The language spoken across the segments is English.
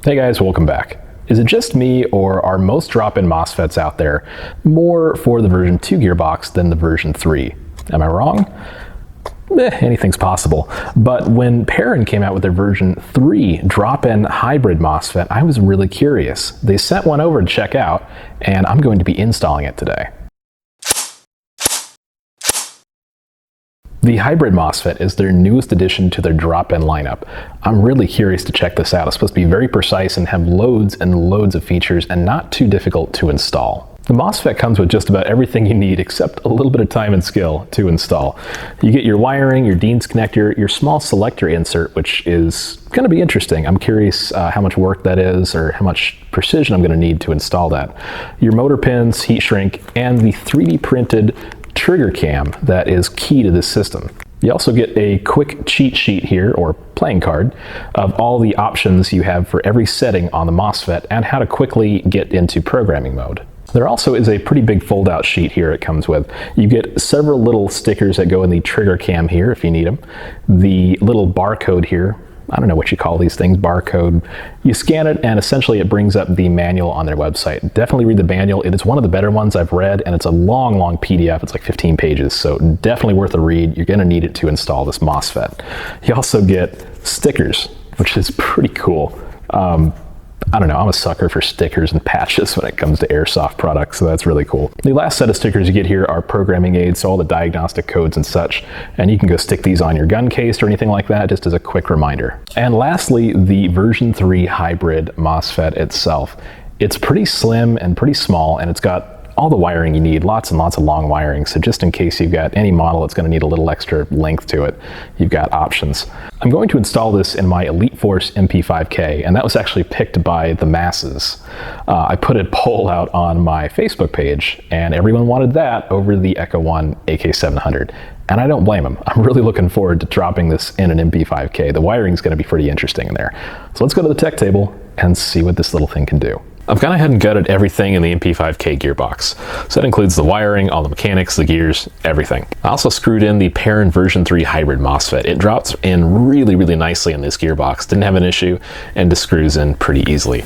Hey guys, welcome back. Is it just me, or are most drop-in MOSFETs out there more for the version 2 gearbox than the version 3? Am I wrong? Anything's possible. But when Perun came out with their version 3 drop-in hybrid MOSFET, I was really curious. They sent one over to check out, and I'm going to be installing it today. The hybrid MOSFET is their newest addition to their drop-in lineup. I'm really curious to check this out. It's supposed to be very precise and have loads and loads of features and not too difficult to install. The MOSFET comes with just about everything you need except a little bit of time and skill to install. You get your wiring, your Dean's connector, your small selector insert, which is going to be interesting. I'm curious how much work that is or how much precision I'm going to need to install that. Your motor pins, heat shrink, and the 3D printed trigger cam that is key to this system. You also get a quick cheat sheet here, or playing card, of all the options you have for every setting on the MOSFET and how to quickly get into programming mode. There also is a pretty big fold-out sheet here it comes with. You get several little stickers that go in the trigger cam here if you need them. The little barcode here, I don't know what you call these things, barcode. You scan it and essentially it brings up the manual on their website. Definitely read the manual. It is one of the better ones I've read, and it's a long PDF. It's like 15 pages, so definitely worth a read. You're gonna need it to install this MOSFET. You also get stickers, which is pretty cool. I don't know, I'm a sucker for stickers and patches when it comes to Airsoft products, so that's really cool. The last set of stickers you get here are programming aids, so all the diagnostic codes and such, and you can go stick these on your gun case or anything like that, just as a quick reminder. And lastly, the version 3 hybrid MOSFET itself. It's pretty slim and pretty small, and it's got all the wiring you need, lots and lots of long wiring, so just in case you've got any model that's going to need a little extra length to it, you've got options. I'm going to install this in my Elite Force MP5K, and that was actually picked by the masses. I put a poll out on my Facebook page, and everyone wanted that over the Echo One AK700. And I don't blame them. I'm really looking forward to dropping this in an MP5K. The wiring is going to be pretty interesting in there. So let's go to the tech table and see what this little thing can do. I've gone ahead and gutted everything in the MP5K gearbox. So that includes the wiring, all the mechanics, the gears, everything. I also screwed in the Perun version 3 hybrid MOSFET. It drops in really nicely in this gearbox. Didn't have an issue and just screws in pretty easily.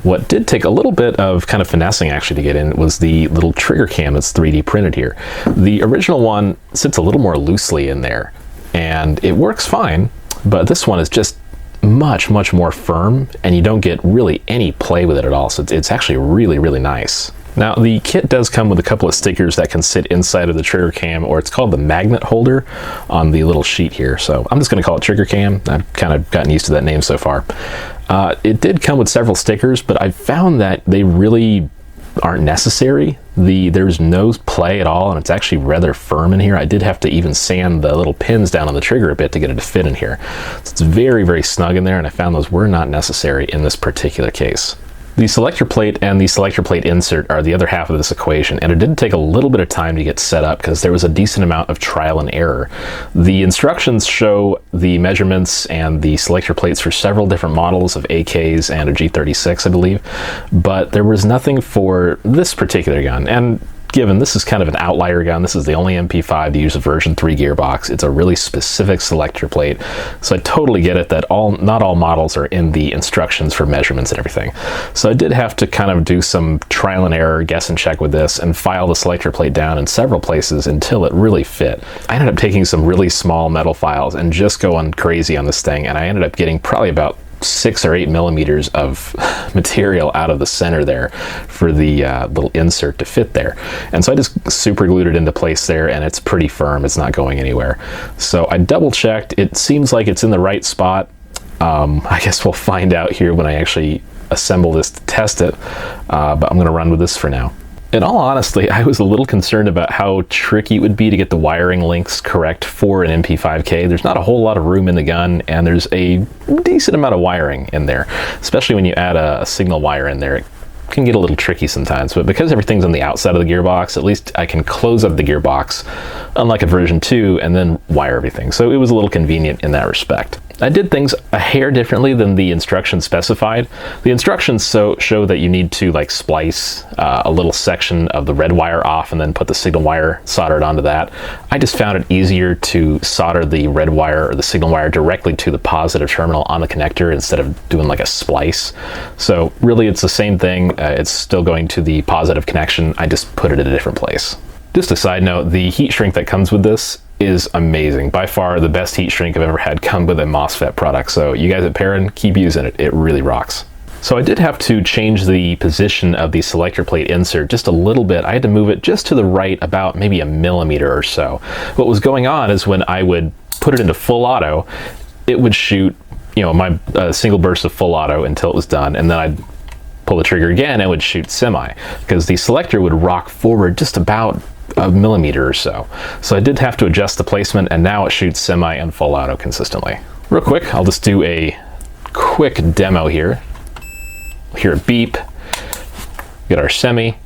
What did take a little bit of kind of finessing actually to get in was the little trigger cam that's 3D printed here. The original one sits a little more loosely in there and it works fine, but this one is just much more firm, and you don't get really any play with it at all, so it's actually really nice. Now the kit does come with a couple of stickers that can sit inside of the trigger cam, or it's called the magnet holder on the little sheet here, so I'm just going to call it trigger cam. I've kind of gotten used to that name so far. It did come with several stickers, but I found that they really aren't necessary. There's no play at all, and it's actually rather firm in here. I did have to even sand the little pins down on the trigger a bit to get it to fit in here. So it's very snug in there, and I found those were not necessary in this particular case. The selector plate and the selector plate insert are the other half of this equation, and it did take a little bit of time to get set up because there was a decent amount of trial and error. The instructions show the measurements and the selector plates for several different models of AKs and a G36, I believe, but there was nothing for this particular gun. And given this is kind of an outlier gun, this is the only MP5 to use a version 3 gearbox. It's a really specific selector plate, so I totally get it that not all models are in the instructions for measurements and everything. So I did have to kind of do some trial and error, guess and check with this, and file the selector plate down in several places until it really fit. I ended up taking some really small metal files and just going crazy on this thing, and I ended up getting probably about 6 or 8 millimeters of material out of the center there for the little insert to fit there. And so I just super glued it into place there, and it's pretty firm. It's not going anywhere. So I double checked. It seems like it's in the right spot. I guess we'll find out here when I actually assemble this to test it, but I'm going to run with this for now. In all honesty, I was a little concerned about how tricky it would be to get the wiring links correct for an MP5K. There's not a whole lot of room in the gun, and there's a decent amount of wiring in there, especially when you add a signal wire in there. It can get a little tricky sometimes, but because everything's on the outside of the gearbox, at least I can close up the gearbox, unlike a version 2, and then wire everything. So it was a little convenient in that respect. I did things a hair differently than the instructions specified. The instructions show that you need to like splice a little section of the red wire off and then put the signal wire soldered onto that. I just found it easier to solder the red wire or the signal wire directly to the positive terminal on the connector instead of doing like a splice. So really it's the same thing. It's still going to the positive connection. I just put it in a different place. Just a side note, the heat shrink that comes with this is amazing. By far the best heat shrink I've ever had come with a Mosfet product. So you guys at Perun, keep using it. It really rocks. So I did have to change the position of the selector plate insert just a little bit. I had to move it just to the right about maybe a millimeter or so. What was going on is when I would put it into full auto, it would shoot, you know, my single burst of full auto until it was done, and then I'd pull the trigger again and it would shoot semi, because the selector would rock forward just about a millimeter or so. So I did have to adjust the placement, and now it shoots semi and full auto consistently. Real quick, I'll just do a quick demo here. Hear a beep, get our semi.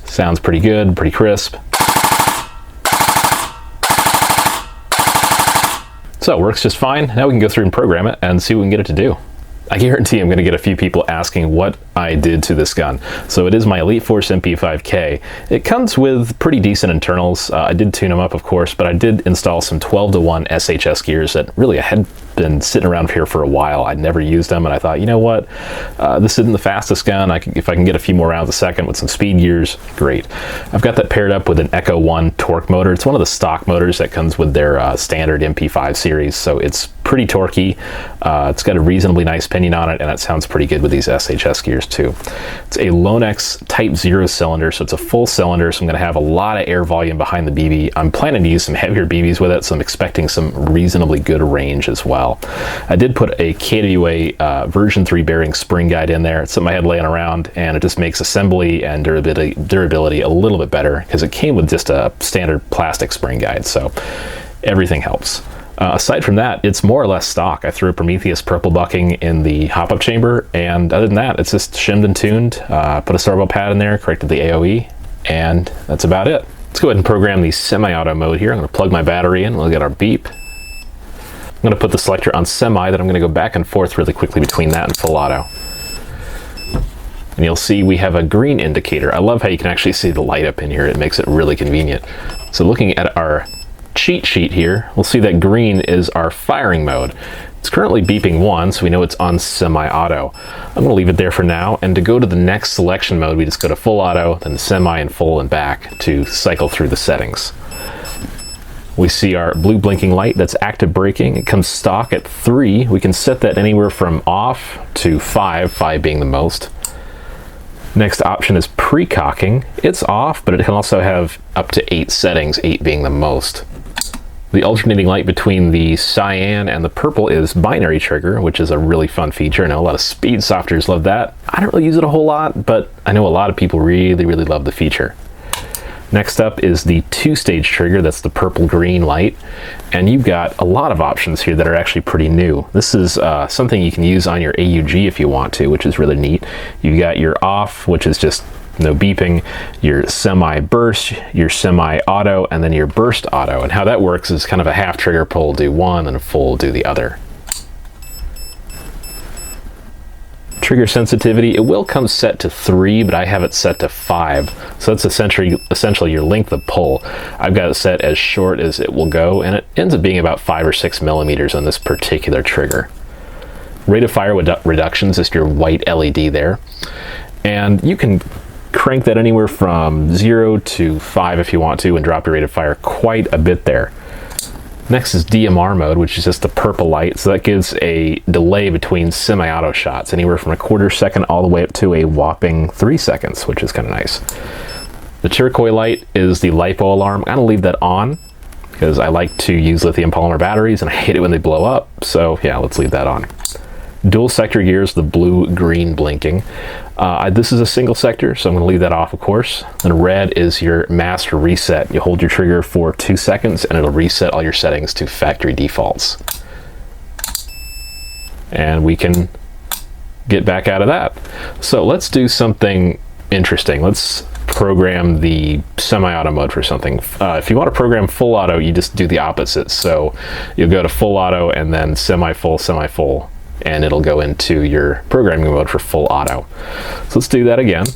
Sounds pretty good, pretty crisp. So it works just fine. Now we can go through and program it and see what we can get it to do. I guarantee I'm going to get a few people asking what I did to this gun. So it is my Elite Force MP5K. It comes with pretty decent internals. I did tune them up, of course, but I did install some 12-to-1 SHS gears that really I had been sitting around here for a while. I'd never used them, and I thought, you know what, this isn't the fastest gun. If I can get a few more rounds a second with some speed gears, great. I've got that paired up with an Echo 1 torque motor. It's one of the stock motors that comes with their standard MP5 series, so it's pretty torquey. It's got a reasonably nice pinion on it, and it sounds pretty good with these SHS gears too. It's a Lonex Type 0 cylinder, so it's a full cylinder, so I'm going to have a lot of air volume behind the BB. I'm planning to use some heavier BBs with it, so I'm expecting some reasonably good range as well. I did put a KWA version 3 bearing spring guide in there. It's something I had laying around, and it just makes assembly and durability a little bit better, because it came with just a standard plastic spring guide, so everything helps. Aside from that, it's more or less stock. I threw a Prometheus purple bucking in the hop-up chamber, and other than that, it's just shimmed and tuned. Put a servo pad in there, corrected the AOE, and that's about it. Let's go ahead and program the semi-auto mode here. I'm going to plug my battery in. We'll get our beep. I'm going to put the selector on semi, then I'm going to go back and forth really quickly between that and full auto. And you'll see we have a green indicator. I love how you can actually see the light up in here. It makes it really convenient. So looking at our cheat sheet here, we'll see that green is our firing mode. It's currently beeping 1, so we know it's on semi-auto. I'm going to leave it there for now, and to go to the next selection mode, we just go to full auto, then semi and full and back to cycle through the settings. We see our blue blinking light, that's active braking. It comes stock at 3. We can set that anywhere from off to 5, 5 being the most. Next option is pre-cocking. It's off, but it can also have up to 8 settings, 8 being the most. The alternating light between the cyan and the purple is binary trigger, which is a really fun feature. I know a lot of speed softers love that. I don't really use it a whole lot, but I know a lot of people really, really love the feature. Next up is the 2-stage trigger, that's the purple-green light, and you've got a lot of options here that are actually pretty new. This is something you can use on your AUG if you want to, which is really neat. You've got your off, which is just no beeping, your semi-burst, your semi-auto, and then your burst auto. And how that works is kind of a half trigger pull, do one, and a full, do the other. Trigger sensitivity, it will come set to 3, but I have it set to 5. So that's essentially your length of pull. I've got it set as short as it will go, and it ends up being about 5 or 6 millimeters on this particular trigger. Rate of fire reductions is your white LED there. And you can crank that anywhere from 0 to 5 if you want to, and drop your rate of fire quite a bit there. Next is DMR mode, which is just the purple light, so that gives a delay between semi-auto shots, anywhere from a quarter second all the way up to a whopping 3 seconds, which is kind of nice. The turquoise light is the LiPo alarm. I'm going to leave that on because I like to use lithium polymer batteries and I hate it when they blow up, so yeah, let's leave that on. Dual sector gears, the blue-green blinking. This is a single sector, so I'm going to leave that off, of course. And red is your master reset. You hold your trigger for 2 seconds and it'll reset all your settings to factory defaults. And we can get back out of that. So let's do something interesting. Let's program the semi-auto mode for something. If you want to program full auto, you just do the opposite. So you'll go to full auto and then semi-full, semi-full, and it'll go into your programming mode for full auto. So let's do that again.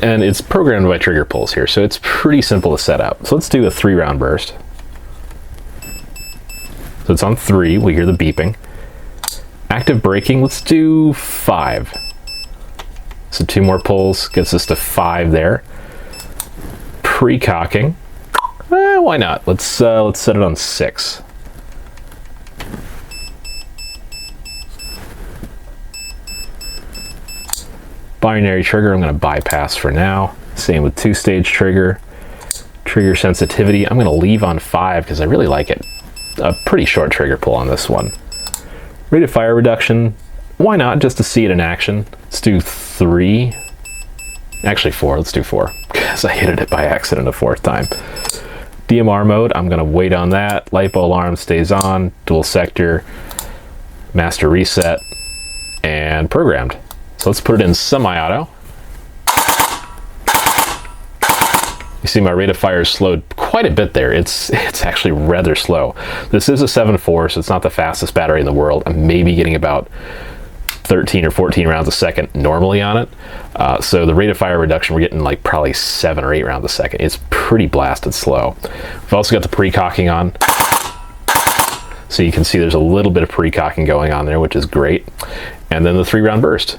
And it's programmed by trigger pulls here, so it's pretty simple to set up. So let's do a 3-round burst. So it's on 3, we hear the beeping. Active braking, let's do 5. So 2 more pulls gets us to 5 there. Pre-cocking, why not? Let's set it on 6. Binary trigger, I'm going to bypass for now. Same with 2-stage trigger. Trigger sensitivity, I'm going to leave on 5 because I really like it. A pretty short trigger pull on this one. Rate of fire reduction, why not, just to see it in action. Let's do 3. Actually 4, let's do 4, because I hit it by accident a 4th time. DMR mode, I'm going to wait on that. LiPo alarm stays on, dual sector, master reset, and programmed. So let's put it in semi-auto. You see my rate of fire is slowed quite a bit there. It's actually rather slow. This is a 7.4, so it's not the fastest battery in the world. I'm maybe getting about 13 or 14 rounds a second normally on it. So the rate of fire reduction, we're getting like probably 7 or 8 rounds a second. It's pretty blasted slow. We've also got the pre-cocking on. So you can see there's a little bit of pre-cocking going on there, which is great. And then the 3-round burst.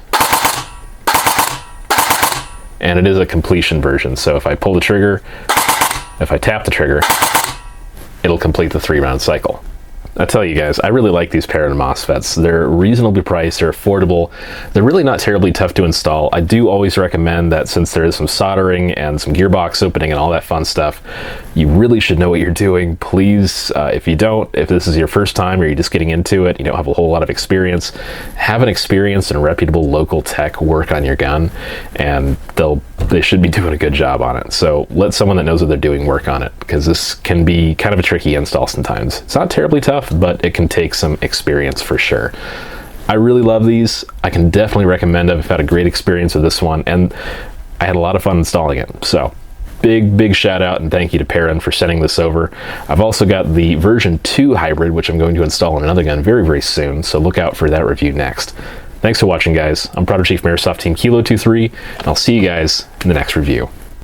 And it is a completion version, so if I pull the trigger, if I tap the trigger, it'll complete the 3-round cycle. I tell you guys, I really like these Perun Mosfets. They're reasonably priced, they're affordable, they're really not terribly tough to install. I do always recommend that since there is some soldering and some gearbox opening and all that fun stuff, you really should know what you're doing. Please, if you don't, if this is your first time or you're just getting into it, you don't have a whole lot of experience, have an experienced and reputable local tech work on your gun, and they should be doing a good job on it. So let someone that knows what they're doing work on it, because this can be kind of a tricky install sometimes. It's not terribly tough, but it can take some experience for sure. I really love these. I can definitely recommend them. I've had a great experience with this one, and I had a lot of fun installing it. So big shout out and thank you to Perun for sending this over. I've also got the version 2 hybrid, which I'm going to install on another gun very soon, so look out for that review next. Thanks for watching, guys. I'm Prodigy from Airsoft Team Kilo 23, and I'll see you guys in the next review.